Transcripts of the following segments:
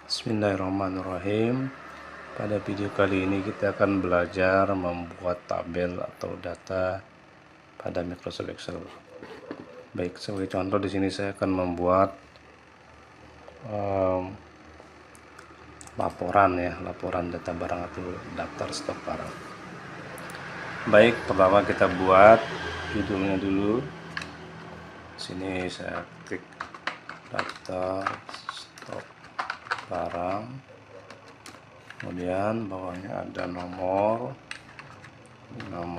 Bismillahirrahmanirrahim. Pada video kali ini kita akan belajar membuat tabel atau data pada Microsoft Excel. Baik, sebagai contoh di sini saya akan membuat laporan data barang atau daftar stok barang. Baik, pertama kita buat judulnya dulu. Sini saya klik daftar stok barang, kemudian bawahnya ada nama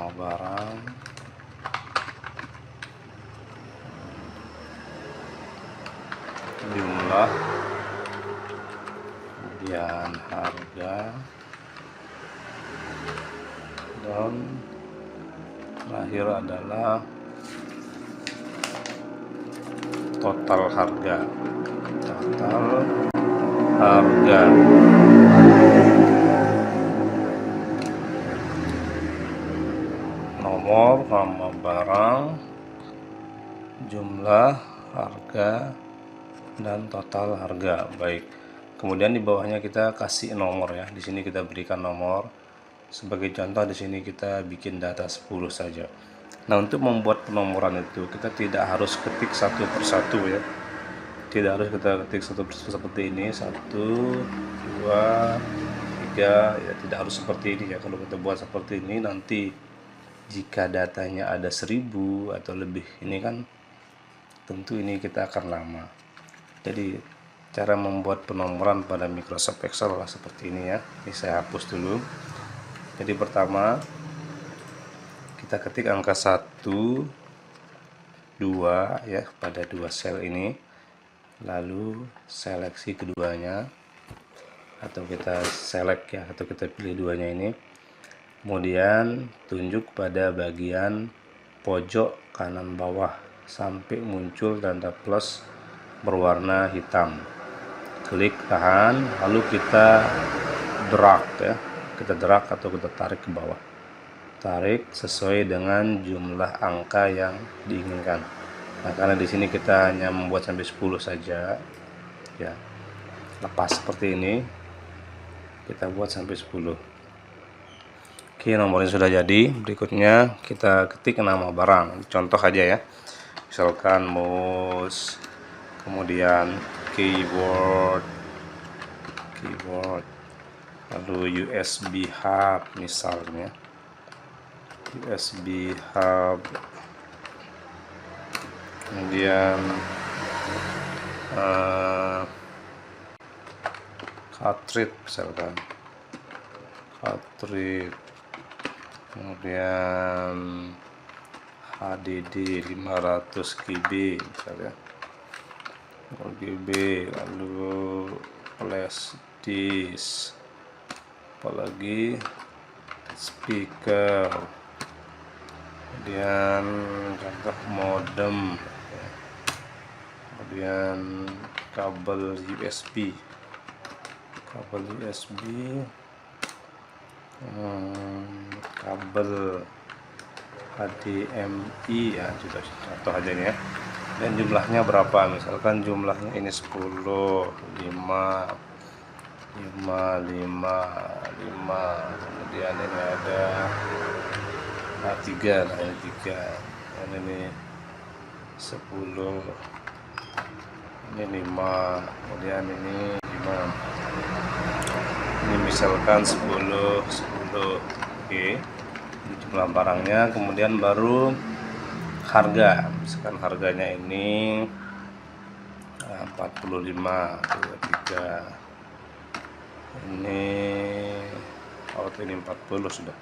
barang, jumlah, kemudian harga, dan terakhir adalah total harga. Nomor, nama barang, jumlah, harga, dan total harga. Baik. Kemudian di bawahnya kita kasih nomor ya. Di sini kita berikan nomor. Sebagai contoh di sini kita bikin data 10 saja. Nah, untuk membuat penomoran itu kita tidak harus ketik satu persatu ya. Tidak harus kita ketik satu persatu seperti ini, 1, 2, 3 ya, tidak harus seperti ini ya. Kalau kita buat seperti ini nanti jika datanya ada 1000 atau lebih, ini kan tentu ini kita akan lama. Jadi cara membuat penomoran pada Microsoft Excel lah seperti ini ya. Ini saya hapus dulu. Jadi pertama kita ketik angka 1, 2 ya pada dua sel ini, lalu seleksi keduanya atau kita select ya, atau kita pilih duanya ini, kemudian tunjuk pada bagian pojok kanan bawah sampai muncul tanda plus berwarna hitam. Klik tahan, lalu kita drag ya, kita drag atau kita tarik ke bawah, tarik sesuai dengan jumlah angka yang diinginkan. Nah, karena di sini kita hanya membuat sampai 10 saja ya, lepas seperti ini kita buat sampai 10. Oke, nomornya sudah jadi. Berikutnya kita ketik nama barang, contoh aja ya, misalkan mouse, kemudian keyboard, lalu USB hub misalnya, USB hub, kemudian cartridge misalkan, kemudian HDD 500 GB misalnya, GB, lalu flash disk, apalagi speaker, kemudian contoh modem, kemudian kabel USB, kabel HDMI ya, sudah contoh aja nih ya. Dan jumlahnya berapa, misalkan jumlahnya ini 10, 5, 5, kemudian ini ada A3, nah ini 3, dan ini 10, ini 5, kemudian ini 5, ini misalkan 10. Oke, ini jumlah barangnya. Kemudian baru harga, misalkan harganya ini 45, 23, ini ini 40 sudah,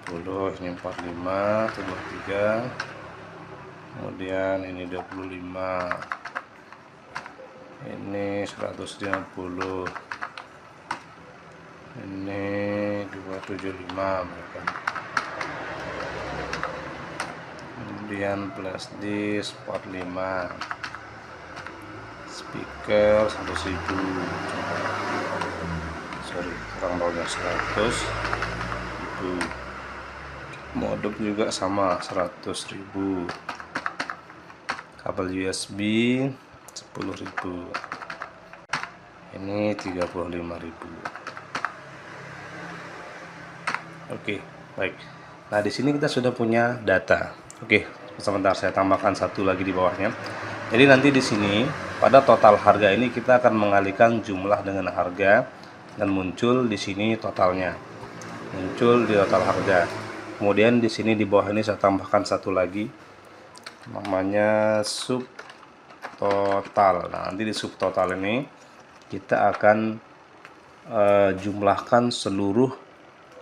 40, ini 45, 23, kemudian ini 25, ini 150, ini 275 mereka. Kemudian flash disk 45, speaker 100.000, kurang bawahnya 100.000, modem juga sama 100.000, kabel USB 10.000. Ini 35.000. Oke, baik. Nah, di sini kita sudah punya data. Oke, sebentar saya tambahkan satu lagi di bawahnya. Jadi nanti di sini pada total harga ini kita akan mengalihkan jumlah dengan harga dan muncul di sini totalnya. Muncul di total harga. Kemudian di sini di bawah ini saya tambahkan satu lagi namanya subtotal. Nah, nanti di subtotal ini kita akan jumlahkan seluruh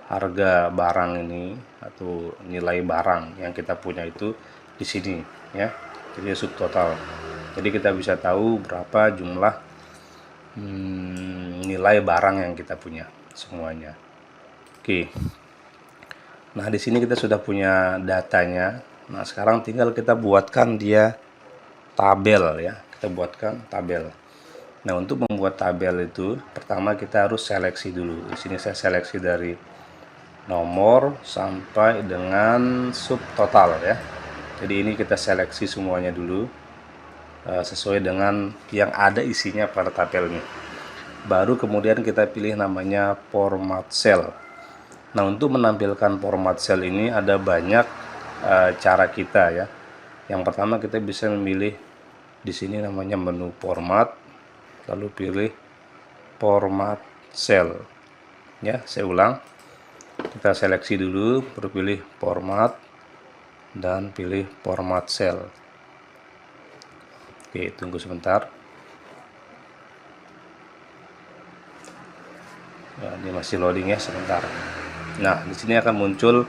harga barang ini atau nilai barang yang kita punya itu di sini ya. Jadi subtotal. Jadi kita bisa tahu berapa jumlah nilai barang yang kita punya semuanya. Oke. Nah, di sini kita sudah punya datanya. Nah, sekarang tinggal kita buatkan dia tabel ya. Kita buatkan tabel. Nah, untuk membuat tabel itu pertama kita harus seleksi dulu. Di sini saya seleksi dari nomor sampai dengan subtotal ya. Jadi ini kita seleksi semuanya dulu sesuai dengan yang ada isinya pada tabelnya. Baru kemudian kita pilih namanya format cell. Nah, untuk menampilkan format cell ini ada banyak cara kita ya. Yang pertama kita bisa memilih di sini namanya menu format, lalu pilih format cell. Ya, saya ulang. Kita seleksi dulu, baru pilih format dan pilih format cell. Oke, tunggu sebentar. Ya, ini masih loading ya, sebentar. Nah, di sini akan muncul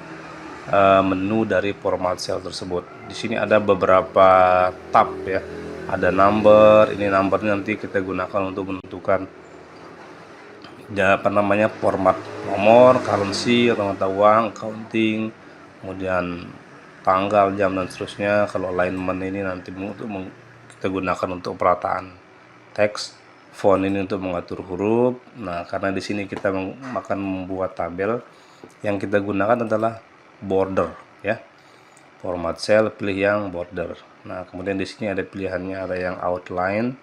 menu dari format cell tersebut. Di sini ada beberapa tab ya. Ada number, ini numbernya nanti kita gunakan untuk menentukan ya, apa namanya, format nomor, currency atau mata uang, accounting, kemudian tanggal, jam dan seterusnya. Kalau alignment ini nanti untuk kita gunakan untuk perataan teks, font ini untuk mengatur huruf. Nah, karena di sini kita akan membuat tabel, yang kita gunakan adalah border ya. Format cell, pilih yang border. Nah, kemudian di sini ada pilihannya, ada yang outline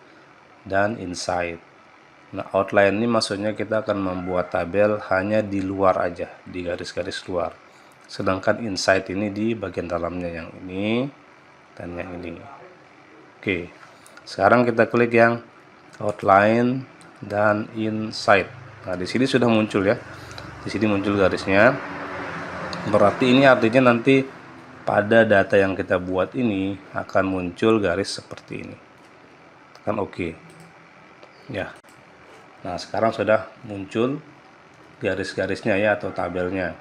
dan inside. Nah, outline ini maksudnya kita akan membuat tabel hanya di luar aja, di garis-garis luar. Sedangkan inside ini di bagian dalamnya, yang ini dan yang ini. Oke. Sekarang kita klik yang outline dan inside. Nah, di sini sudah muncul ya. Di sini muncul garisnya. Berarti ini artinya nanti pada data yang kita buat ini akan muncul garis seperti ini. Tekan OK. Ya. Nah, sekarang sudah muncul garis-garisnya ya, atau tabelnya.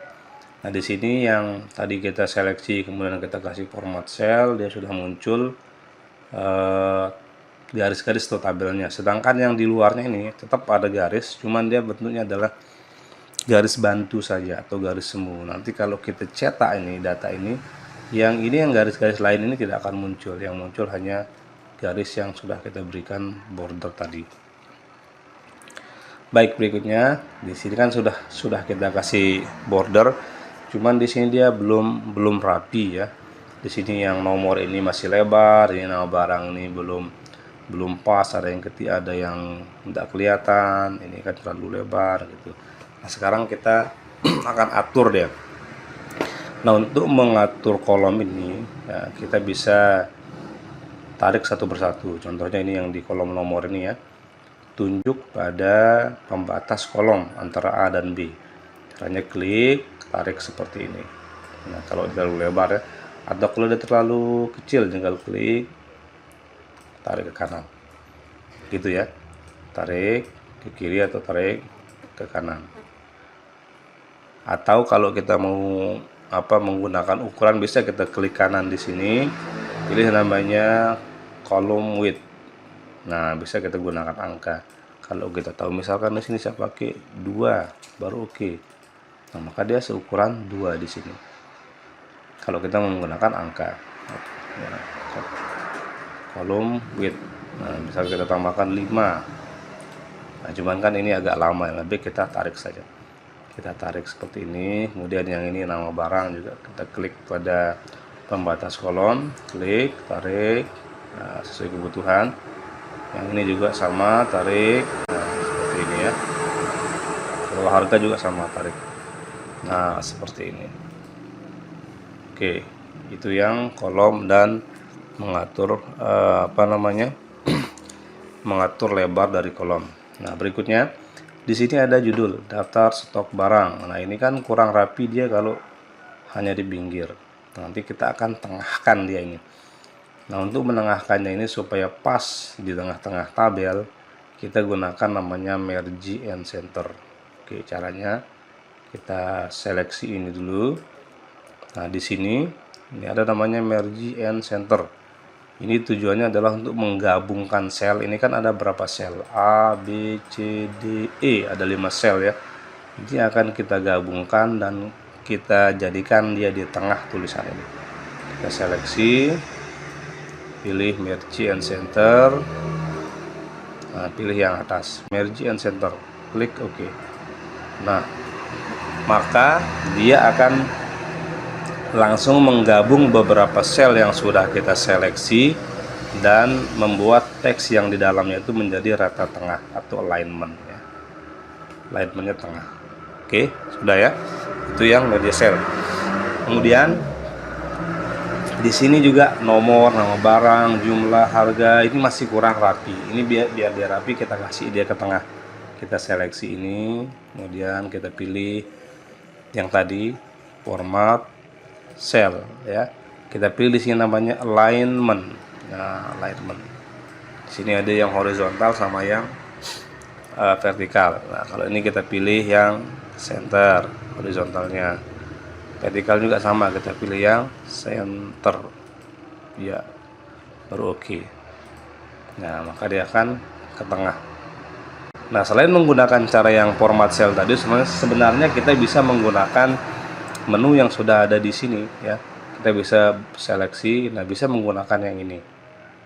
Nah, di sini yang tadi kita seleksi kemudian kita kasih format cell, dia sudah muncul garis-garis atau tabelnya. Sedangkan yang di luarnya ini tetap ada garis, cuman dia bentuknya adalah garis bantu saja atau garis semu. Nanti kalau kita cetak ini data ini, yang garis-garis lain ini tidak akan muncul. Yang muncul hanya garis yang sudah kita berikan border tadi. Baik, berikutnya di sini kan sudah kita kasih border, cuman di sini dia belum rapi ya. Di sini yang nomor ini masih lebar, ini nama barang ini belum pas, ada yang ketik, ada yang tidak kelihatan, ini kan terlalu lebar gitu. Nah, sekarang kita akan atur dia. Nah, untuk mengatur kolom ini ya, kita bisa tarik satu persatu. Contohnya ini yang di kolom nomor ini ya. Tunjuk pada pembatas kolom antara A dan B. Caranya klik, tarik seperti ini. Nah, kalau terlalu lebar ya, atau kalau dia terlalu kecil, tinggal klik, tarik ke kanan. Gitu ya. Tarik ke kiri atau tarik ke kanan. Atau kalau kita mau menggunakan ukuran, bisa kita klik kanan di sini, pilih namanya column width. Nah, bisa kita gunakan angka. Kalau kita tahu misalkan di sini saya pakai 2 baru oke. Nah, maka dia seukuran 2 di sini. Kalau kita menggunakan angka. Ya, column width. Nah, misal kita tambahkan 5. Nah, cuman kan ini agak lama ya, lebih kita tarik saja. Kita tarik seperti ini. Kemudian yang ini nama barang juga kita klik pada pembatas kolom, klik, tarik, nah, sesuai kebutuhan. Yang ini juga sama, tarik, nah, seperti ini ya. Kalau harga juga sama, tarik. Nah, seperti ini. Oke, itu yang kolom dan mengatur mengatur lebar dari kolom. Nah, berikutnya di sini ada judul daftar stok barang. Nah, ini kan kurang rapi dia kalau hanya di pinggir. Nanti kita akan tengahkan dia ini. Nah, untuk menengahkannya ini supaya pas di tengah-tengah tabel, kita gunakan namanya merge and center. Oke, caranya kita seleksi ini dulu. Nah, di sini ini ada namanya merge and center. Ini tujuannya adalah untuk menggabungkan sel. Ini kan ada berapa sel? A, B, C, D, E. Ada 5 sel ya. Ini akan kita gabungkan dan kita jadikan dia di tengah tulisan ini. Kita seleksi, pilih merge and center. Nah, pilih yang atas, merge and center. Klik OK. Nah, maka dia akan langsung menggabung beberapa sel yang sudah kita seleksi dan membuat teks yang di dalamnya itu menjadi rata tengah atau alignment ya. Alignmentnya tengah. Oke, sudah ya. Itu yang media sel. Kemudian di sini juga nomor, nama barang, jumlah, harga ini masih kurang rapi. Ini biar dia rapi, kita kasih dia ke tengah. Kita seleksi ini, kemudian kita pilih yang tadi format cell ya. Kita pilih di sini namanya alignment. Nah, alignment. Di sini ada yang horizontal sama yang vertikal. Nah, kalau ini kita pilih yang center, horizontalnya. Vertikal juga sama, kita pilih yang center. Ya, baru oke. Nah, maka dia akan ke tengah. Nah, selain menggunakan cara yang format cell tadi, sebenarnya kita bisa menggunakan menu yang sudah ada di sini ya. Kita bisa seleksi, nah bisa menggunakan yang ini.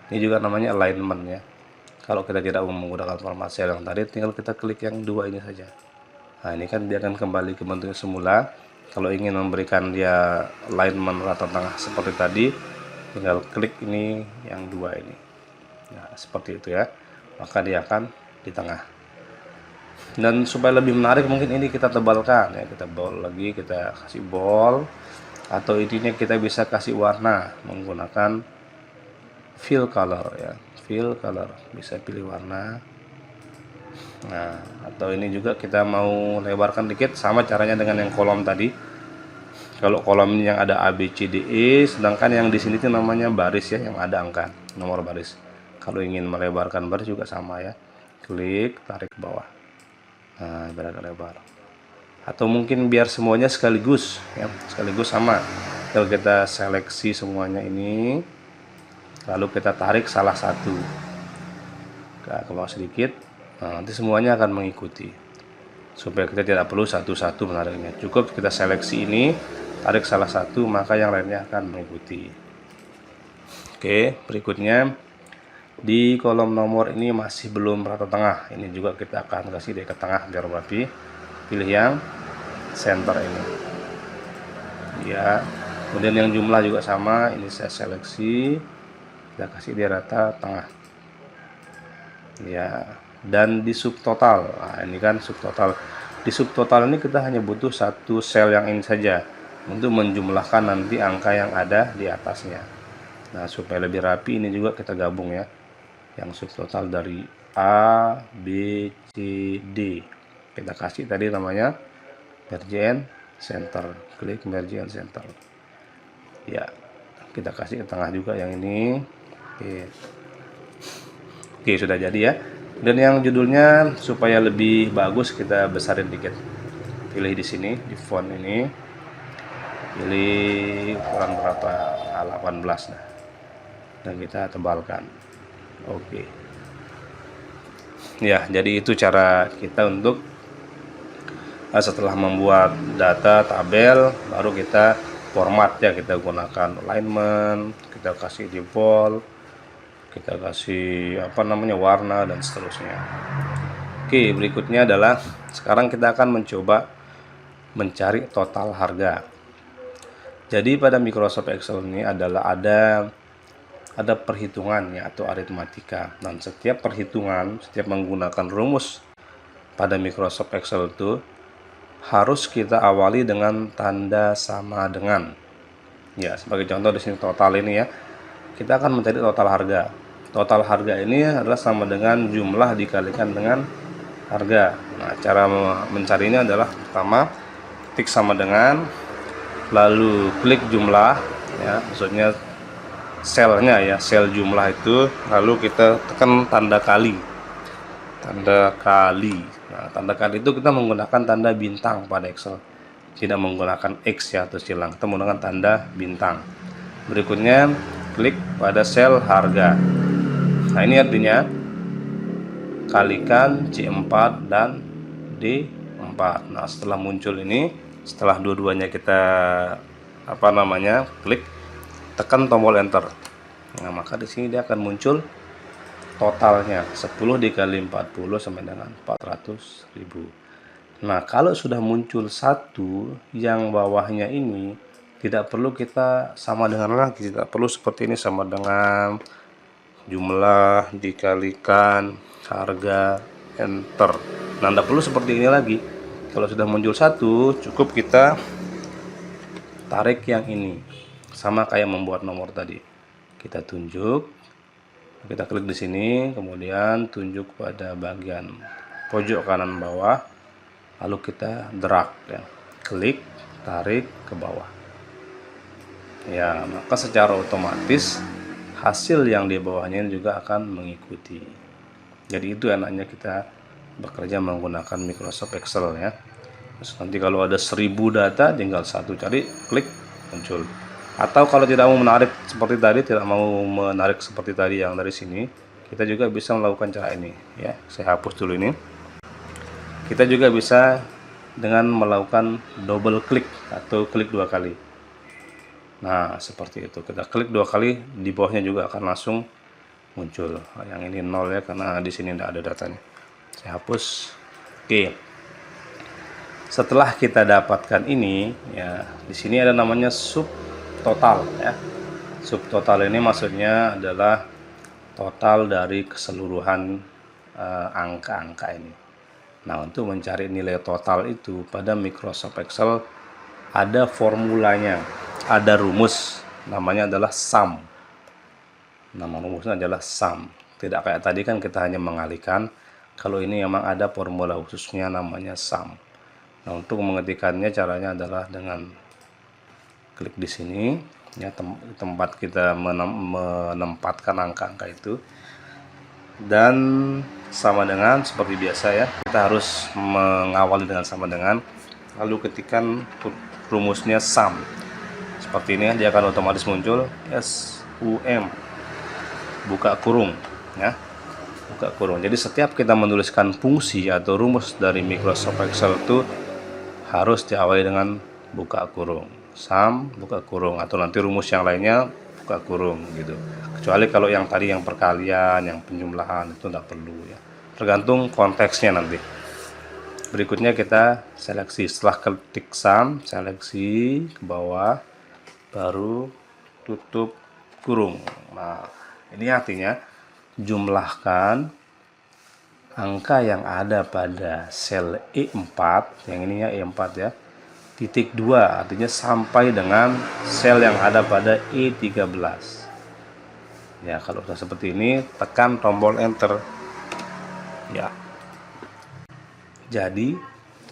Ini juga namanya alignment ya. Kalau kita tidak mau menggunakan format cell yang tadi, tinggal kita klik yang dua ini saja. Nah, ini kan dia akan kembali ke bentuknya semula. Kalau ingin memberikan dia alignment rata tengah seperti tadi, tinggal klik ini yang dua ini. Nah, seperti itu ya. Maka dia akan di tengah. Dan supaya lebih menarik mungkin ini kita tebalkan ya, kita bold lagi, kita kasih bold, atau intinya kita bisa kasih warna menggunakan fill color ya. Fill color, bisa pilih warna. Nah, atau ini juga kita mau lebarkan dikit, sama caranya dengan yang kolom tadi. Kalau kolom ini yang ada A, B, C, D, E, sedangkan yang di sini itu namanya baris ya, yang ada angka nomor baris. Kalau ingin melebarkan baris juga sama ya, klik, tarik ke bawah. Nah, beragam lebar. Atau mungkin biar semuanya sekaligus ya, sekaligus sama. Kalau kita seleksi semuanya ini, lalu kita tarik salah satu ke bawah sedikit. Nah, nanti semuanya akan mengikuti. Supaya kita tidak perlu satu-satu menariknya. Cukup kita seleksi ini, tarik salah satu, maka yang lainnya akan mengikuti. Oke, berikutnya di kolom nomor ini masih belum rata tengah. Ini juga kita akan kasih dia ke tengah biar rapi. Pilih yang center ini. Ya. Kemudian yang jumlah juga sama, ini saya seleksi. Kita kasih dia rata tengah. Ya. Dan di subtotal, nah ini kan subtotal. Di subtotal ini kita hanya butuh satu sel yang ini saja untuk menjumlahkan nanti angka yang ada di atasnya. Nah, supaya lebih rapi ini juga kita gabung ya, yang subtotal dari A, B, C, D. Kita kasih tadi namanya merge and center. Klik merge and center. Ya, kita kasih ke tengah juga yang ini. Oke, sudah jadi ya. Dan yang judulnya supaya lebih bagus kita besarin dikit. Pilih di sini di font ini. Pilih ukuran berapa? 18 nah. Dan kita tebalkan. Oke. Ya, jadi itu cara kita untuk setelah membuat data tabel, baru kita format ya, kita gunakan alignment, kita kasih di bold, kita kasih warna dan seterusnya. Oke, berikutnya adalah sekarang kita akan mencoba mencari total harga. Jadi pada Microsoft Excel ini adalah ada perhitungan ya, atau aritmatika, dan setiap perhitungan, setiap menggunakan rumus pada Microsoft Excel itu harus kita awali dengan tanda sama dengan. Ya, sebagai contoh di sini total ini ya. Kita akan mencari total harga. Total harga ini adalah sama dengan jumlah dikalikan dengan harga. Nah, cara mencarinya adalah pertama ketik sama dengan, lalu klik jumlah ya, maksudnya selnya ya, sel jumlah itu, lalu kita tekan tanda kali. Nah, tanda kali itu kita menggunakan tanda bintang pada Excel, tidak menggunakan X ya atau silang, kita menggunakan tanda bintang. Berikutnya klik pada sel harga. Nah, ini artinya kalikan C4 dan D4. Nah, setelah muncul ini, setelah dua-duanya kita klik, tekan tombol enter. Nah, maka di sini dia akan muncul totalnya 10 dikali 40 sama dengan 400.000. Nah, kalau sudah muncul satu, yang bawahnya ini tidak perlu kita sama dengan lagi, tidak perlu seperti ini sama dengan jumlah dikalikan harga enter. Nah, tidak perlu seperti ini lagi. Kalau sudah muncul satu, cukup kita tarik yang ini, sama kayak membuat nomor tadi. Kita tunjuk, kita klik di sini, kemudian tunjuk pada bagian pojok kanan bawah, lalu kita drag ya, klik, tarik ke bawah. Ya, maka secara otomatis hasil yang di bawahnya juga akan mengikuti. Jadi itu enaknya kita bekerja menggunakan Microsoft Excel ya. Terus nanti kalau ada 1000 data, tinggal satu cari, klik, muncul. Atau kalau tidak mau menarik seperti tadi, tidak mau menarik seperti tadi yang dari sini, kita juga bisa melakukan cara ini ya. Saya hapus dulu ini. Kita juga bisa dengan melakukan double klik atau klik 2 kali. Nah, seperti itu. Kita klik 2 kali, di bawahnya juga akan langsung muncul. Yang ini 0 ya, karena di sini tidak ada datanya. Saya hapus. Oke. Setelah kita dapatkan ini, ya, di sini ada namanya subtotal ya. Subtotal ini maksudnya adalah total dari keseluruhan angka-angka ini. Nah, untuk mencari nilai total itu pada Microsoft Excel ada formulanya, ada rumus, namanya adalah sum. Nama rumusnya adalah sum. Tidak kayak tadi kan kita hanya mengalihkan. Kalau ini memang ada formula khususnya namanya sum. Nah, untuk mengetikkannya caranya adalah dengan klik di sini ya, tempat kita menempatkan angka-angka itu, dan sama dengan seperti biasa ya, kita harus mengawali dengan sama dengan, lalu ketikkan rumusnya sum. Seperti ini dia akan otomatis muncul SUM, buka kurung ya, buka kurung. Jadi setiap kita menuliskan fungsi atau rumus dari Microsoft Excel itu harus diawali dengan buka kurung, sum, buka kurung, atau nanti rumus yang lainnya buka kurung gitu. Kecuali kalau yang tadi yang perkalian, yang penjumlahan itu tidak perlu ya, tergantung konteksnya nanti. Berikutnya kita seleksi, setelah ketik sum, seleksi ke bawah, baru tutup kurung. Nah, ini artinya jumlahkan angka yang ada pada sel E4, yang ininya E4 ya, titik 2, artinya sampai dengan sel yang ada pada E13. Ya, kalau sudah seperti ini, tekan tombol enter. Ya. Jadi,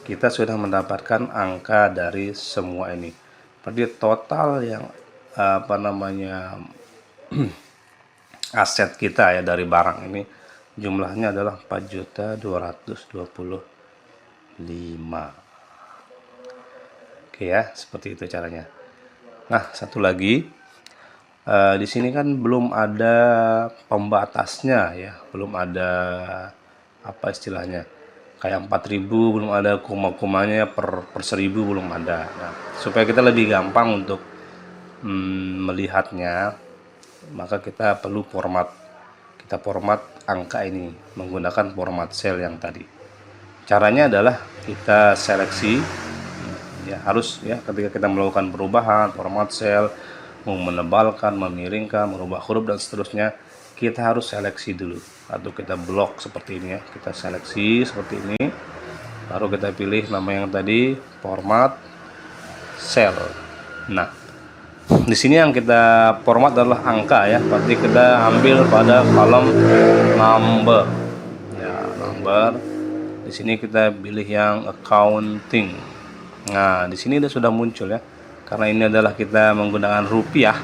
kita sudah mendapatkan angka dari semua ini. Berarti total yang aset kita ya dari barang ini jumlahnya adalah 4.225.000. Oke ya, seperti itu caranya. Nah, satu lagi, di sini kan belum ada pembatasnya ya, belum ada apa istilahnya, kayak 4.000 belum ada koma-komanya, per 1.000 belum ada. Nah, supaya kita lebih gampang untuk melihatnya, maka kita perlu format. Kita format angka ini menggunakan format sel yang tadi. Caranya adalah kita seleksi ya, harus ya, ketika kita melakukan perubahan format sel, mau menebalkan, memiringkan, merubah huruf dan seterusnya, kita harus seleksi dulu, atau kita blok seperti ini ya. Kita seleksi seperti ini, baru kita pilih nama yang tadi, format cell. Nah, di sini yang kita format adalah angka ya, berarti kita ambil pada kolom number. Ya, number. Di sini kita pilih yang accounting. Nah, di sini sudah muncul ya. Karena ini adalah kita menggunakan rupiah.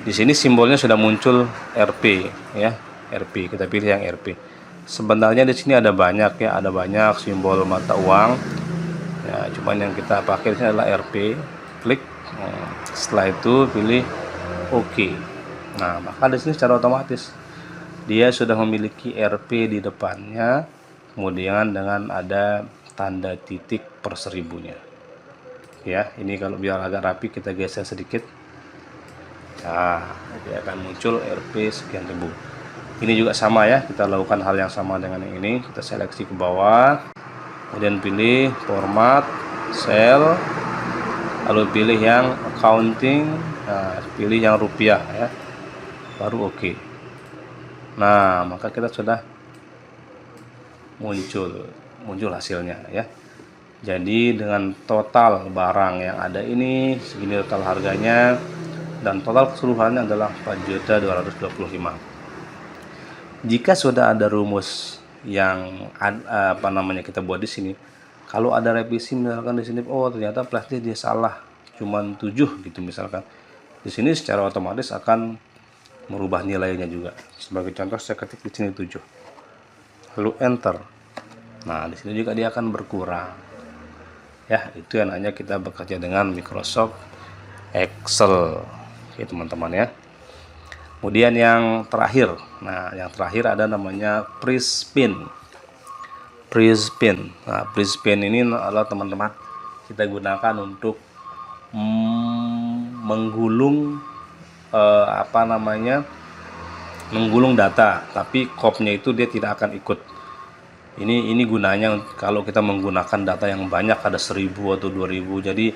Di sini simbolnya sudah muncul Rp ya, Rp. Kita pilih yang Rp. Sebenarnya di sini ada banyak ya, ada banyak simbol mata uang. Ya, cuman yang kita pakai ini adalah Rp. Klik. Setelah itu pilih OK. Nah, maka di sini secara otomatis dia sudah memiliki Rp di depannya, kemudian dengan ada tanda titik per seribunya. Ya, ini kalau biar agak rapi kita geser sedikit. Nah, dia akan muncul Rp sekian ribu. Ini juga sama ya, kita lakukan hal yang sama dengan yang ini. Kita seleksi ke bawah, kemudian pilih format cell, lalu pilih yang accounting, nah, pilih yang rupiah ya, baru OK. Nah, maka kita sudah muncul hasilnya ya. Jadi dengan total barang yang ada ini segini total harganya, dan total keseluruhannya adalah 4.225.000. Jika sudah ada rumus yang kita buat di sini, kalau ada revisi misalkan di sini, oh ternyata plastik dia salah, cuman 7 gitu misalkan. Di sini secara otomatis akan merubah nilainya juga. Sebagai contoh saya ketik di sini 7. Lalu enter. Nah, di sini juga dia akan berkurang. Ya, itu enaknya kita bekerja dengan Microsoft Excel. Oke, teman-teman ya. Kemudian yang terakhir. Nah, yang terakhir ada namanya Prism. Nah, Prism ini adalah teman-teman kita gunakan untuk menggulung menggulung data, tapi kopnya itu dia tidak akan ikut. Ini gunanya kalau kita menggunakan data yang banyak, ada 1000 atau 2000, jadi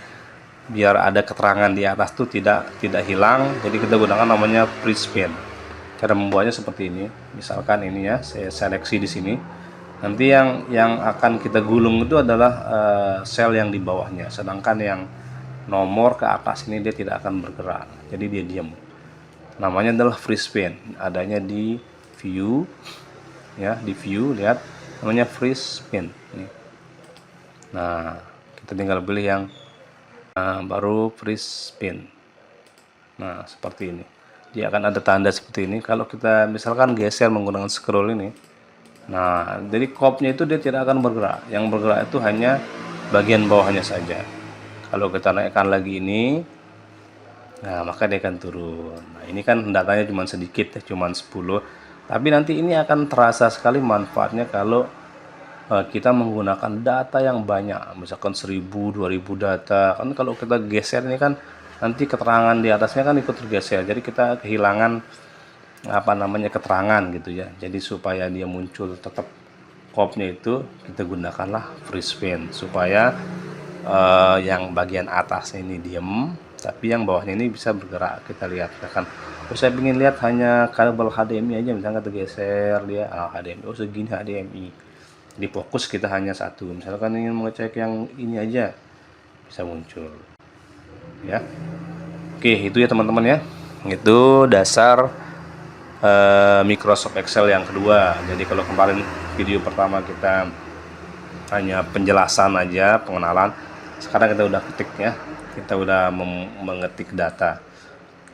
biar ada keterangan di atas tuh tidak hilang. Jadi kita gunakan namanya Prism. Cara membuatnya seperti ini. Misalkan ini ya, saya seleksi di sini. Nanti yang akan kita gulung itu adalah sel yang di bawahnya, sedangkan yang nomor ke atas ini dia tidak akan bergerak, jadi dia diam. Namanya adalah Prism. Adanya di view ya, di view, lihat namanya Prism ini. Nah, kita tinggal pilih yang baru Prism. Nah, seperti ini. Dia akan ada tanda seperti ini. Kalau kita misalkan geser menggunakan scroll ini, nah, jadi kopnya itu dia tidak akan bergerak. Yang bergerak itu hanya bagian bawahnya saja. Kalau kita naikkan lagi ini, nah maka dia akan turun. Nah, ini kan datanya cuma sedikit, cuma 10. Tapi nanti ini akan terasa sekali manfaatnya kalau kita menggunakan data yang banyak, misalkan 1000, 2000 data. Kan kalau kita geser ini kan nanti keterangan di atasnya kan ikut tergeser. Jadi kita kehilangan keterangan gitu ya. Jadi supaya dia muncul tetap kopnya itu, kita gunakanlah Prism supaya yang bagian atasnya ini diam, tapi yang bawahnya ini bisa bergerak. Kita lihat kan, saya ingin lihat hanya kabel HDMI aja, misalnya kita geser dia HDMI, oh segini HDMI, di fokus kita hanya satu. Misalkan ingin mengecek yang ini aja, bisa muncul ya. Oke, itu ya teman-teman ya, itu dasar Microsoft Excel yang kedua. Jadi kalau kemarin video pertama kita hanya penjelasan aja, pengenalan, sekarang kita udah ketik ya, kita udah mengetik data.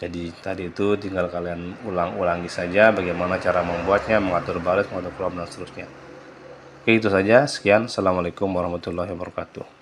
Jadi tadi itu tinggal kalian ulang-ulangi saja bagaimana cara membuatnya, mengatur baris, mengatur kolom dan seterusnya. Oke, itu saja. Sekian. Assalamualaikum warahmatullahi wabarakatuh.